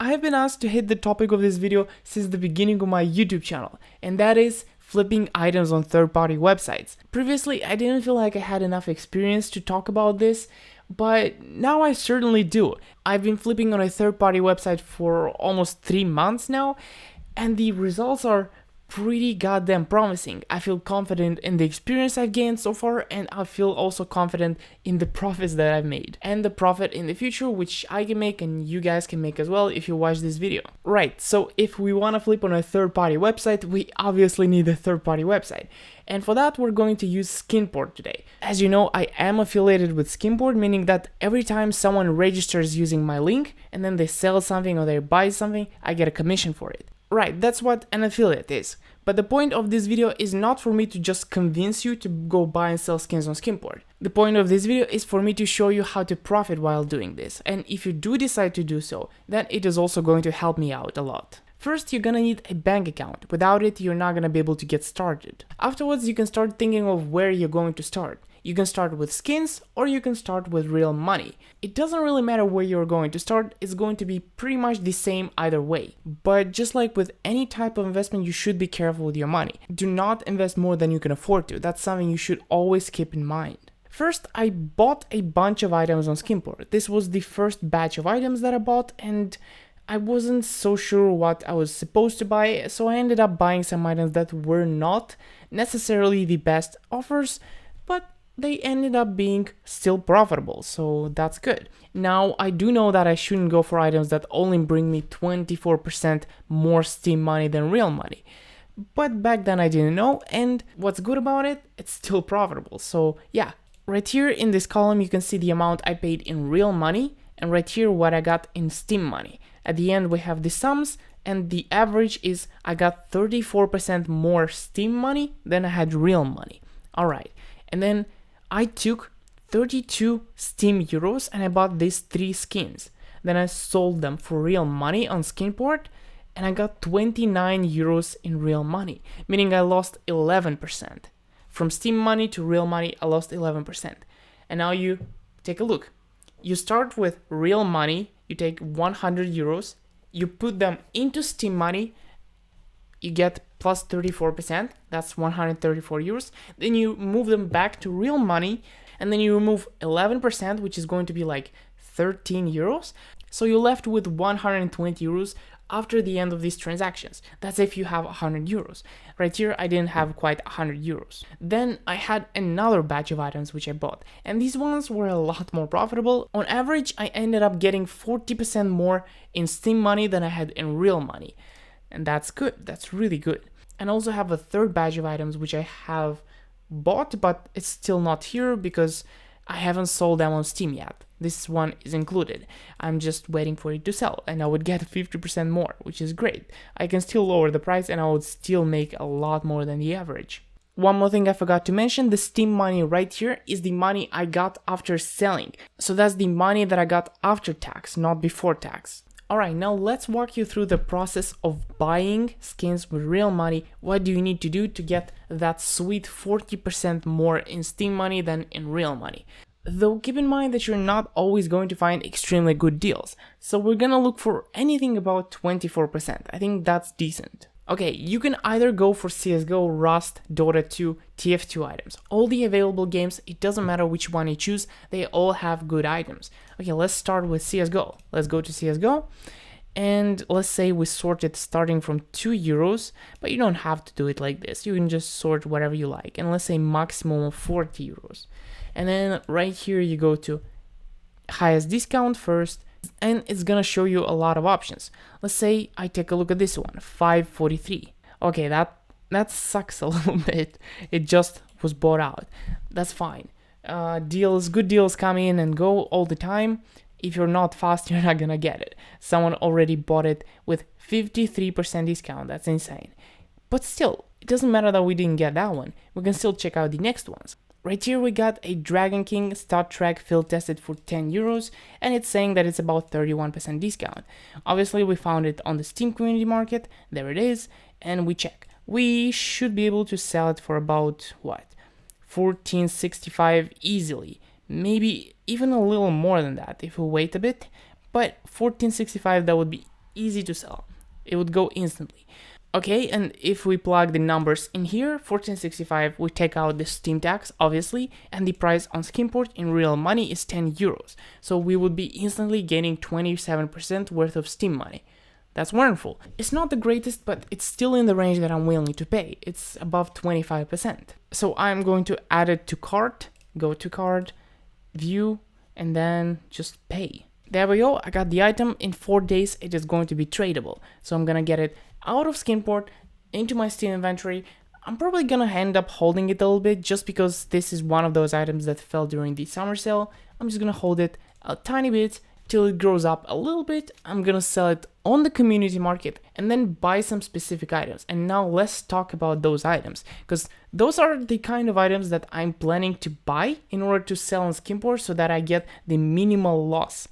I have been asked to hit the topic of this video since the beginning of my YouTube channel, and that is flipping items on third-party websites. Previously, I didn't feel like I had enough experience to talk about this, but now I certainly do. I've been flipping on a third-party website for almost 3 months now, and the results are pretty goddamn promising. I feel confident in the experience I've gained so far, and I feel also confident in the profits that I've made and the profit in the future, which I can make and you guys can make as well if you watch this video. Right, so if we want to flip on a third-party website, we obviously need a third-party website. And for that, we're going to use Skinport today. As you know, I am affiliated with Skinport, meaning that every time someone registers using my link and then they sell something or they buy something, I get a commission for it. Right, that's what an affiliate is. But the point of this video is not for me to just convince you to go buy and sell skins on Skinport. The point of this video is for me to show you how to profit while doing this. And if you do decide to do so, then it is also going to help me out a lot. First, you're gonna need a bank account. Without it, you're not gonna be able to get started. Afterwards, you can start thinking of where you're going to start. You can start with skins or you can start with real money. It doesn't really matter where you're going to start, it's going to be pretty much the same either way. But just like with any type of investment, you should be careful with your money. Do not invest more than you can afford to. That's something you should always keep in mind. First, I bought a bunch of items on Skinport. This was the first batch of items that I bought, and I wasn't so sure what I was supposed to buy, so I ended up buying some items that were not necessarily the best offers, but they ended up being still profitable, so that's good. Now, I do know that I shouldn't go for items that only bring me 24% more Steam money than real money. But back then I didn't know, and what's good about it, it's still profitable. So yeah, right here in this column you can see the amount I paid in real money, and right here what I got in Steam money. At the end we have the sums, and the average is I got 34% more Steam money than I had real money. Alright, and then I took 32 Steam euros and I bought these 3 skins. Then I sold them for real money on Skinport and I got 29 euros in real money, meaning I lost 11%. From Steam money to real money, I lost 11%. And now you take a look. You start with real money, you take 100 euros, you put them into Steam money, you get plus 34%, that's 134 euros. Then you move them back to real money, and then you remove 11%, which is going to be like 13 euros. So you're left with 120 euros after the end of these transactions. That's if you have 100 euros. Right here, I didn't have quite 100 euros. Then I had another batch of items which I bought, and these ones were a lot more profitable. On average, I ended up getting 40% more in Steam money than I had in real money. And that's good, that's really good. And I also have a third batch of items which I have bought, but it's still not here because I haven't sold them on Steam yet. This one is included. I'm just waiting for it to sell, and I would get 50% more, which is great. I can still lower the price and I would still make a lot more than the average. One more thing I forgot to mention, the Steam money right here is the money I got after selling. So that's the money that I got after tax, not before tax. Alright, now let's walk you through the process of buying skins with real money. What do you need to do to get that sweet 40% more in Steam money than in real money? Though keep in mind that you're not always going to find extremely good deals, so we're gonna look for anything about 24%. I think that's decent. Okay, you can either go for CSGO, Rust, Dota 2, TF2 items. All the available games, it doesn't matter which one you choose, they all have good items. Okay, let's start with CSGO. Let's go to CSGO, and let's say we sort it starting from 2 euros, but you don't have to do it like this. You can just sort whatever you like, and let's say maximum of 40 euros. And then right here you go to highest discount first, and it's gonna show you a lot of options. Let's say I take a look at this one, 543. Okay, that sucks a little bit. It just was bought out. That's fine. Good deals come in and go all the time. If you're not fast, you're not gonna get it. Someone already bought it with 53% discount. That's insane. But still, it doesn't matter that we didn't get that one. We can still check out the next ones. Right here we got a Dragon King stat track field tested for 10 euros, and it's saying that it's about 31% discount. Obviously we found it on the Steam community market, there it is, and we check. We should be able to sell it for about, what, 14.65 easily. Maybe even a little more than that if we wait a bit, but 14.65 that would be easy to sell. It would go instantly. Okay, and if we plug the numbers in here, 1465, we take out the Steam tax, obviously, and the price on Skinport in real money is 10 euros. So we would be instantly gaining 27% worth of Steam money. That's wonderful. It's not the greatest, but it's still in the range that I'm willing to pay. It's above 25%. So I'm going to add it to cart, go to cart, view, and then just pay. There we go, I got the item. In 4 days it is going to be tradable. So I'm gonna get it out of Skinport into my Steam inventory. I'm probably gonna end up holding it a little bit just because this is one of those items that fell during the summer sale. I'm just gonna hold it a tiny bit till it grows up a little bit. I'm gonna sell it on the community market and then buy some specific items. And now let's talk about those items, because those are the kind of items that I'm planning to buy in order to sell on Skinport so that I get the minimal loss.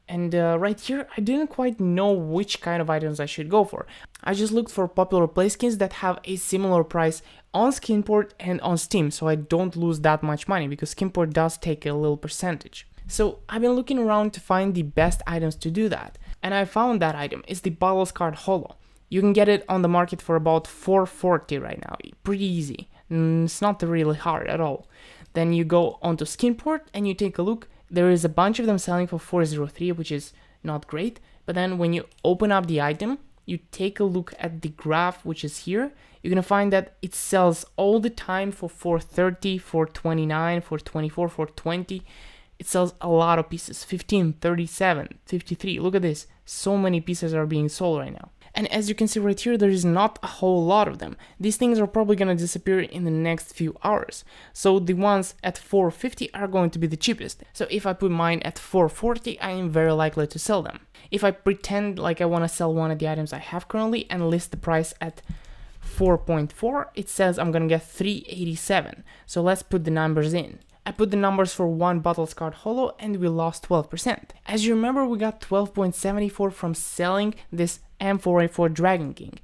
And right here, I didn't quite know which kind of items I should go for. I just looked for popular play skins that have a similar price on Skinport and on Steam, so I don't lose that much money, because Skinport does take a little percentage. So I've been looking around to find the best items to do that, and I found that item. It's the Battles Card Holo. You can get it on the market for about 440 right now, pretty easy. It's not really hard at all. Then you go onto Skinport and you take a look. There is a bunch of them selling for 403, which is not great. But then when you open up the item, you take a look at the graph, which is here. You're going to find that it sells all the time for 430, 429, 424, 420. It sells a lot of pieces, 15, 37, 53. Look at this. So many pieces are being sold right now. And as you can see right here, there is not a whole lot of them. These things are probably going to disappear in the next few hours. So the ones at 450 are going to be the cheapest. So if I put mine at 440, I am very likely to sell them. If I pretend like I want to sell one of the items I have currently and list the price at 4.4, it says I'm going to get 387. So let's put the numbers in. I put the numbers for one Battles Card Holo and we lost 12%. As you remember, we got 12.74 from selling this M4A4 Dragon King.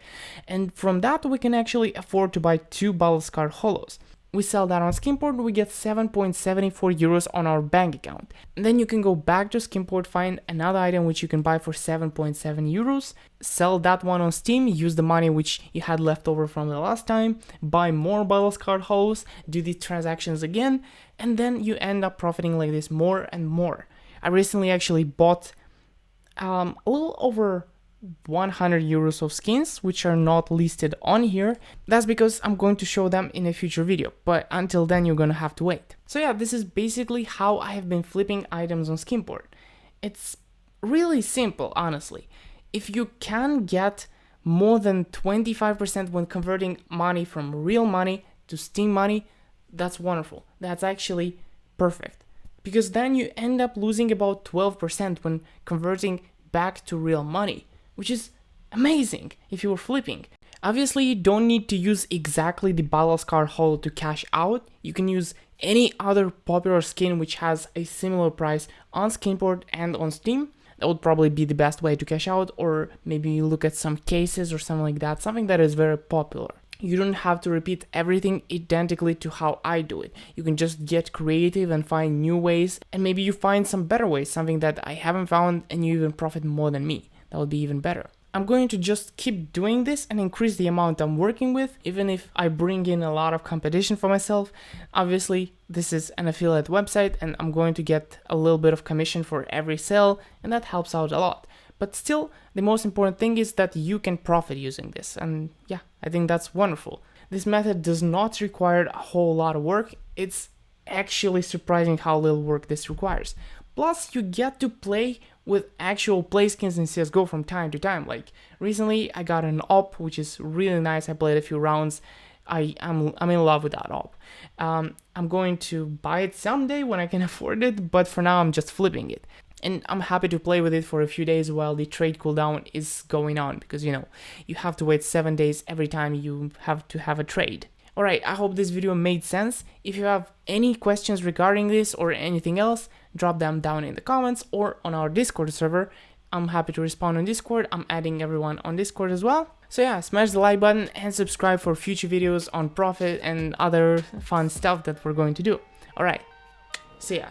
And from that, we can actually afford to buy 2 Battles Card Holos. We sell that on Skinport, we get 7.74 euros on our bank account. And then you can go back to Skinport, find another item which you can buy for 7.7 euros, sell that one on Steam, use the money which you had left over from the last time, buy more Battles Card Holos, do the transactions again, and then you end up profiting like this more and more. I recently actually bought a little over 100 euros of skins, which are not listed on here. That's because I'm going to show them in a future video, but until then you're gonna have to wait. So yeah, this is basically how I have been flipping items on Skinport. It's really simple, honestly. If you can get more than 25% when converting money from real money to Steam money, that's wonderful. That's actually perfect, because then you end up losing about 12% when converting back to real money, which is amazing if you were flipping. Obviously, you don't need to use exactly the Battles Card Holo to cash out. You can use any other popular skin which has a similar price on Skinport and on Steam. That would probably be the best way to cash out, or maybe look at some cases or something like that, something that is very popular. You don't have to repeat everything identically to how I do it. You can just get creative and find new ways, and maybe you find some better ways, something that I haven't found, and you even profit more than me. That would be even better. I'm going to just keep doing this and increase the amount I'm working with, even if I bring in a lot of competition for myself. Obviously, this is an affiliate website and I'm going to get a little bit of commission for every sale, and that helps out a lot. But still, the most important thing is that you can profit using this, and yeah, I think that's wonderful. This method does not require a whole lot of work. It's actually surprising how little work this requires. Plus, you get to play with actual play skins in CSGO from time to time. Like recently, I got an op, which is really nice. I played a few rounds. I'm in love with that op. I'm going to buy it someday when I can afford it, but for now I'm just flipping it. And I'm happy to play with it for a few days while the trade cooldown is going on, because you know, you have to wait 7 days every time you have to have a trade. Alright, I hope this video made sense. If you have any questions regarding this or anything else, drop them down in the comments or on our Discord server. I'm happy to respond on Discord. I'm adding everyone on Discord as well. So yeah, smash the like button and subscribe for future videos on profit and other fun stuff that we're going to do. Alright, see ya.